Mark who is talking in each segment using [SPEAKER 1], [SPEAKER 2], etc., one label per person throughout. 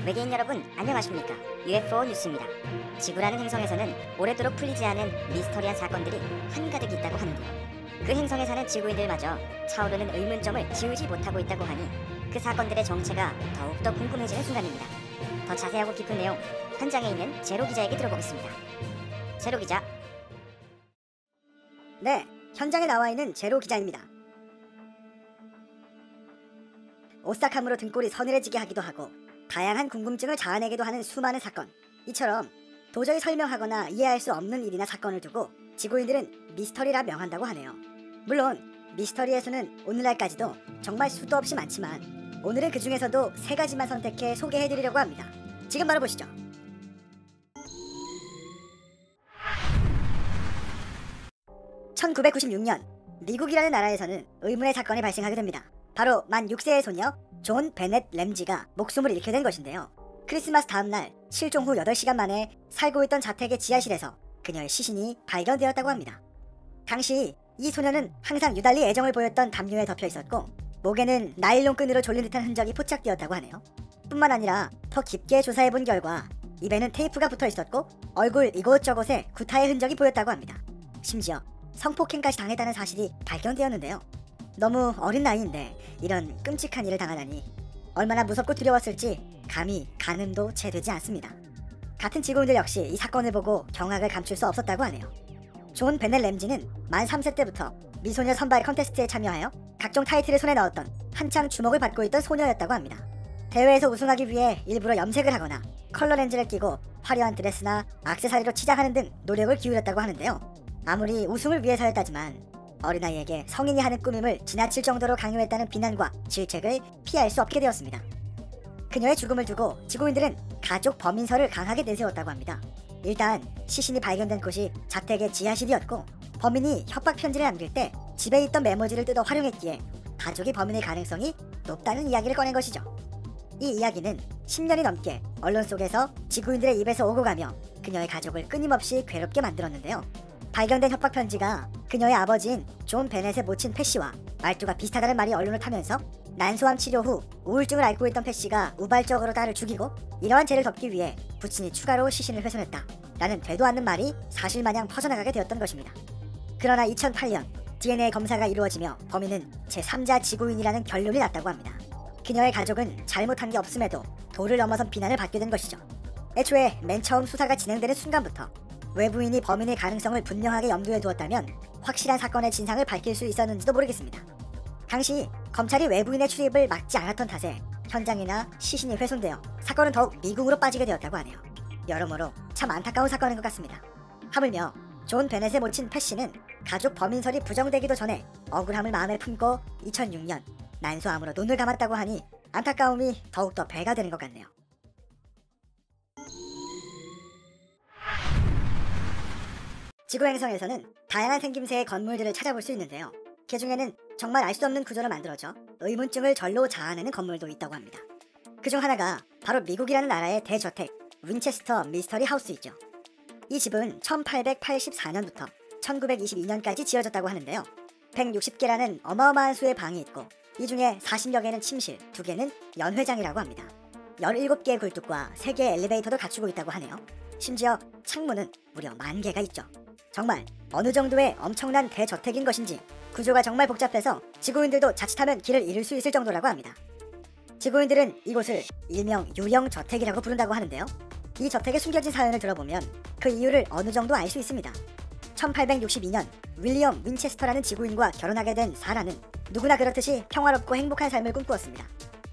[SPEAKER 1] 외계인 여러분 안녕하십니까? UFO 뉴스입니다. 지구라는 행성에서는 오래도록 풀리지 않은 미스터리한 사건들이 한가득 있다고 하는데요. 그 행성에 사는 지구인들마저 차오르는 의문점을 지우지 못하고 있다고 하니 그 사건들의 정체가 더욱더 궁금해지는 순간입니다. 더 자세하고 깊은 내용 현장에 있는 제로 기자에게 들어보겠습니다. 제로 기자.
[SPEAKER 2] 네, 현장에 나와 있는 제로 기자입니다. 오싹함으로 등골이 서늘해지게 하기도 하고 다양한 궁금증을 자아내기도 하는 수많은 사건. 이처럼 도저히 설명하거나 이해할 수 없는 일이나 사건을 두고 지구인들은 미스터리라 명한다고 하네요. 물론 미스터리에서는 오늘날까지도 정말 수도 없이 많지만 오늘은 그 중에서도 3가지만 선택해 소개해드리려고 합니다. 지금 바로 보시죠. (1996년) 미국이라는 나라에서는 의문의 사건이 발생하게 됩니다. 바로 만 6세의 소녀 존 베넷 램지가 목숨을 잃게 된 것인데요. 크리스마스 다음날 실종 후 8시간 만에 살고 있던 자택의 지하실에서 그녀의 시신이 발견되었다고 합니다. 당시 이 소녀는 항상 유달리 애정을 보였던 담요에 덮여 있었고 목에는 나일론 끈으로 졸린 듯한 흔적이 포착되었다고 하네요. 뿐만 아니라 더 깊게 조사해본 결과 입에는 테이프가 붙어 있었고 얼굴 이곳저곳에 구타의 흔적이 보였다고 합니다. 심지어 성폭행까지 당했다는 사실이 발견되었는데요. 너무 어린 나이인데 이런 끔찍한 일을 당하다니 얼마나 무섭고 두려웠을지 감히 가늠도 채 되지 않습니다. 같은 지구인들 역시 이 사건을 보고 경악을 감출 수 없었다고 하네요. 존 베넷 램지는 만 3세 때부터 미소녀 선발 컨테스트에 참여하여 각종 타이틀을 손에 넣었던 한창 주목을 받고 있던 소녀였다고 합니다. 대회에서 우승하기 위해 일부러 염색을 하거나 컬러 렌즈를 끼고 화려한 드레스나 액세서리로 치장하는 등 노력을 기울였다고 하는데요. 아무리 우승을 위해서였다지만 어린아이에게 성인이 하는 꾸밈을 지나칠 정도로 강요했다는 비난과 질책을 피할 수 없게 되었습니다. 그녀의 죽음을 두고 지구인들은 가족 범인설을 강하게 내세웠다고 합니다. 일단 시신이 발견된 곳이 자택의 지하실이었고 범인이 협박 편지를 남길 때 집에 있던 메모지를 뜯어 활용했기에 가족이 범인의 가능성이 높다는 이야기를 꺼낸 것이죠. 이 이야기는 10년이 넘게 언론 속에서 지구인들의 입에서 오고 가며 그녀의 가족을 끊임없이 괴롭게 만들었는데요. 발견된 협박 편지가 그녀의 아버지인 존 베넷의 모친 패씨와 말투가 비슷하다는 말이 언론을 타면서 난소암 치료 후 우울증을 앓고 있던 패씨가 우발적으로 딸을 죽이고 이러한 죄를 덮기 위해 부친이 추가로 시신을 훼손했다 라는 되도 않는 말이 사실마냥 퍼져나가게 되었던 것입니다. 그러나 2008년 DNA 검사가 이루어지며 범인은 제3자 지구인이라는 결론이 났다고 합니다. 그녀의 가족은 잘못한 게 없음에도 도를 넘어선 비난을 받게 된 것이죠. 애초에 맨 처음 수사가 진행되는 순간부터 외부인이 범인의 가능성을 분명하게 염두에 두었다면 확실한 사건의 진상을 밝힐 수 있었는지도 모르겠습니다. 당시 검찰이 외부인의 출입을 막지 않았던 탓에 현장이나 시신이 훼손되어 사건은 더욱 미궁으로 빠지게 되었다고 하네요. 여러모로 참 안타까운 사건인 것 같습니다. 하물며 존 베넷의 모친 패씨는 가족 범인설이 부정되기도 전에 억울함을 마음에 품고 2006년 난소암으로 눈을 감았다고 하니 안타까움이 더욱더 배가 되는 것 같네요. 지구 행성에서는 다양한 생김새의 건물들을 찾아볼 수 있는데요. 그 중에는 정말 알 수 없는 구조로 만들어져 의문증을 절로 자아내는 건물도 있다고 합니다. 그중 하나가 바로 미국이라는 나라의 대저택 윈체스터 미스터리 하우스이죠. 이 집은 1884년부터 1922년까지 지어졌다고 하는데요. 160개라는 어마어마한 수의 방이 있고 이 중에 40여 개는 침실, 2개는 연회장이라고 합니다. 17개의 굴뚝과 3개의 엘리베이터도 갖추고 있다고 하네요. 심지어 창문은 무려 10,000개가 있죠. 정말 어느 정도의 엄청난 대저택인 것인지 구조가 정말 복잡해서 지구인들도 자칫하면 길을 잃을 수 있을 정도라고 합니다. 지구인들은 이곳을 일명 유령저택이라고 부른다고 하는데요. 이 저택의 숨겨진 사연을 들어보면 그 이유를 어느 정도 알 수 있습니다. 1862년 윌리엄 윈체스터라는 지구인과 결혼하게 된 사라는 누구나 그렇듯이 평화롭고 행복한 삶을 꿈꾸었습니다.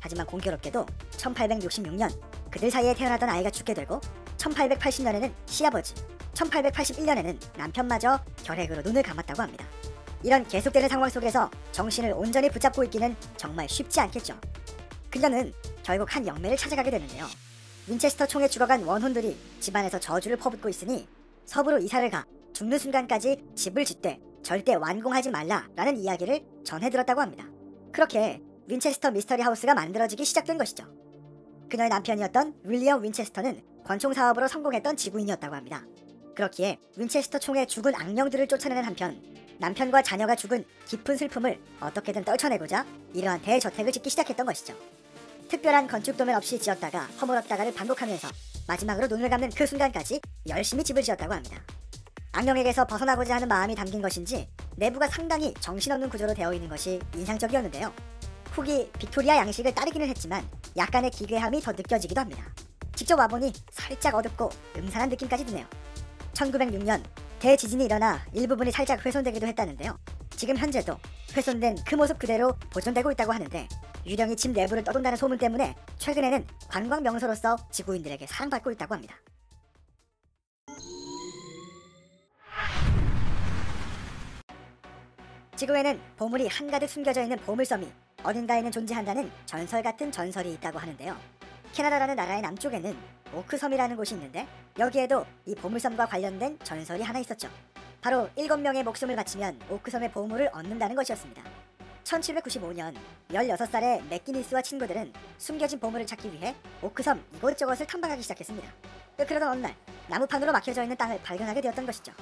[SPEAKER 2] 하지만 공교롭게도 1866년 그들 사이에 태어나던 아이가 죽게 되고 1880년에는 시아버지, 1881년에는 남편마저 결핵으로 눈을 감았다고 합니다. 이런 계속되는 상황 속에서 정신을 온전히 붙잡고 있기는 정말 쉽지 않겠죠. 그녀는 결국 한 영매를 찾아가게 되는데요. 윈체스터 총에 죽어간 원혼들이 집안에서 저주를 퍼붓고 있으니 서부로 이사를 가 죽는 순간까지 집을 짓되 절대 완공하지 말라라는 이야기를 전해 들었다고 합니다. 그렇게 윈체스터 미스터리 하우스가 만들어지기 시작된 것이죠. 그녀의 남편이었던 윌리엄 윈체스터는 권총 사업으로 성공했던 지구인이었다고 합니다. 그렇기에 윈체스터 총에 죽은 악령들을 쫓아내는 한편 남편과 자녀가 죽은 깊은 슬픔을 어떻게든 떨쳐내고자 이러한 대저택을 짓기 시작했던 것이죠. 특별한 건축도면 없이 지었다가 허물었다가를 반복하면서 마지막으로 눈을 감는 그 순간까지 열심히 집을 지었다고 합니다. 악령에게서 벗어나고자 하는 마음이 담긴 것인지 내부가 상당히 정신없는 구조로 되어 있는 것이 인상적이었는데요. 후기 빅토리아 양식을 따르기는 했지만 약간의 기괴함이 더 느껴지기도 합니다. 직접 와보니 살짝 어둡고 음산한 느낌까지 드네요. 1906년 대지진이 일어나 일부분이 살짝 훼손되기도 했다는데요. 지금 현재도 훼손된 그 모습 그대로 보존되고 있다고 하는데 유령이 집 내부를 떠돈다는 소문 때문에 최근에는 관광 명소로서 지구인들에게 사랑받고 있다고 합니다. 지구에는 보물이 한가득 숨겨져 있는 보물섬이 어딘가에는 존재한다는 전설 같은 전설이 있다고 하는데요. 캐나다라는 나라의 남쪽에는 오크섬이라는 곳이 있는데 여기에도 이 보물섬과 관련된 전설이 하나 있었죠. 바로 7명의 목숨을 바치면 오크섬의 보물을 얻는다는 것이었습니다. 1795년 16살의 맥기니스와 친구들은 숨겨진 보물을 찾기 위해 오크섬 이곳저곳을 탐방하기 시작했습니다. 그러던 어느 날 나무판으로 막혀져 있는 땅을 발견하게 되었던 것이죠.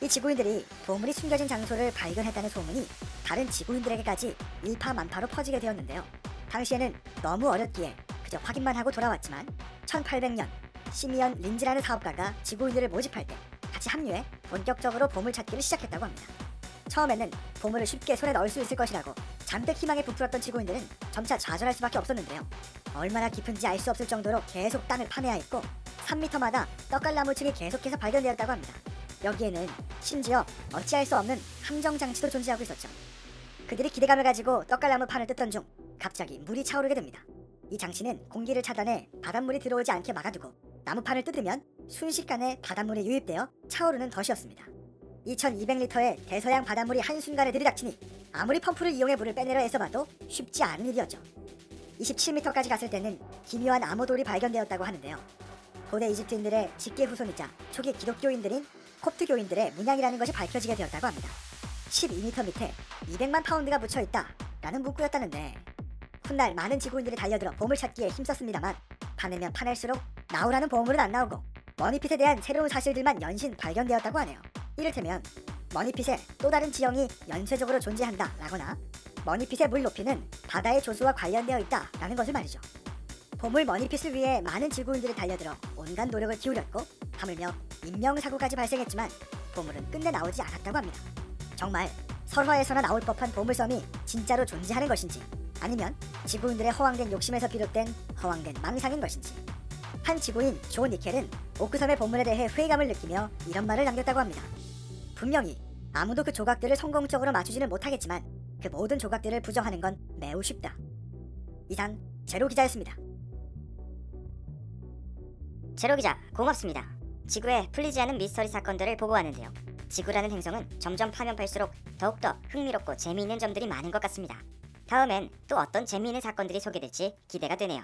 [SPEAKER 2] 이 지구인들이 보물이 숨겨진 장소를 발견했다는 소문이 다른 지구인들에게까지 일파만파로 퍼지게 되었는데요. 당시에는 너무 어렸기에 그저 확인만 하고 돌아왔지만 1800년 시미언 린즈라는 사업가가 지구인들을 모집할 때 같이 합류해 본격적으로 보물 찾기를 시작했다고 합니다. 처음에는 보물을 쉽게 손에 넣을 수 있을 것이라고 잔뜩 희망에 부풀었던 지구인들은 점차 좌절할 수밖에 없었는데요. 얼마나 깊은지 알 수 없을 정도로 계속 땅을 파내야 했고 3m마다 떡갈나무층이 계속해서 발견되었다고 합니다. 여기에는 심지어 어찌할 수 없는 함정장치도 존재하고 있었죠. 그들이 기대감을 가지고 떡갈나무 판을 뜯던 중 갑자기 물이 차오르게 됩니다. 이 장치는 공기를 차단해 바닷물이 들어오지 않게 막아두고 나무판을 뜯으면 순식간에 바닷물이 유입되어 차오르는 덫이었습니다. 2200리터의 대서양 바닷물이 한순간에 들이닥치니 아무리 펌프를 이용해 물을 빼내려 애써봐도 쉽지 않은 일이었죠. 27m까지 갔을 때는 기묘한 암호돌이 발견되었다고 하는데요. 고대 이집트인들의 직계 후손이자 초기 기독교인들인 콥트교인들의 문양이라는 것이 밝혀지게 되었다고 합니다. 12m 밑에 200만 파운드가 묻혀있다 라는 문구였다는데 훗날 많은 지구인들이 달려들어 보물찾기에 힘썼습니다만 파내면 파낼수록 나오라는 보물은 안 나오고 머니핏에 대한 새로운 사실들만 연신 발견되었다고 하네요. 이를테면 머니핏의 또 다른 지형이 연쇄적으로 존재한다 라거나 머니핏의 물 높이는 바다의 조수와 관련되어 있다 라는 것을 말이죠. 보물 머니핏을 위해 많은 지구인들이 달려들어 온갖 노력을 기울였고 하물며 인명사고까지 발생했지만 보물은 끝내 나오지 않았다고 합니다. 정말 설화에서나 나올 법한 보물섬이 진짜로 존재하는 것인지 아니면 지구인들의 허황된 욕심에서 비롯된 허황된 망상인 것인지. 한 지구인 존 니켈은 오크섬의 보물에 대해 회의감을 느끼며 이런 말을 남겼다고 합니다. 분명히 아무도 그 조각들을 성공적으로 맞추지는 못하겠지만 그 모든 조각들을 부정하는 건 매우 쉽다. 이상 제로 기자였습니다.
[SPEAKER 1] 제로 기자 고맙습니다. 지구에 풀리지 않은 미스터리 사건들을 보고하는데요. 지구라는 행성은 점점 파면 팔수록 더욱더 흥미롭고 재미있는 점들이 많은 것 같습니다. 다음엔 또 어떤 재미있는 사건들이 소개될지 기대가 되네요.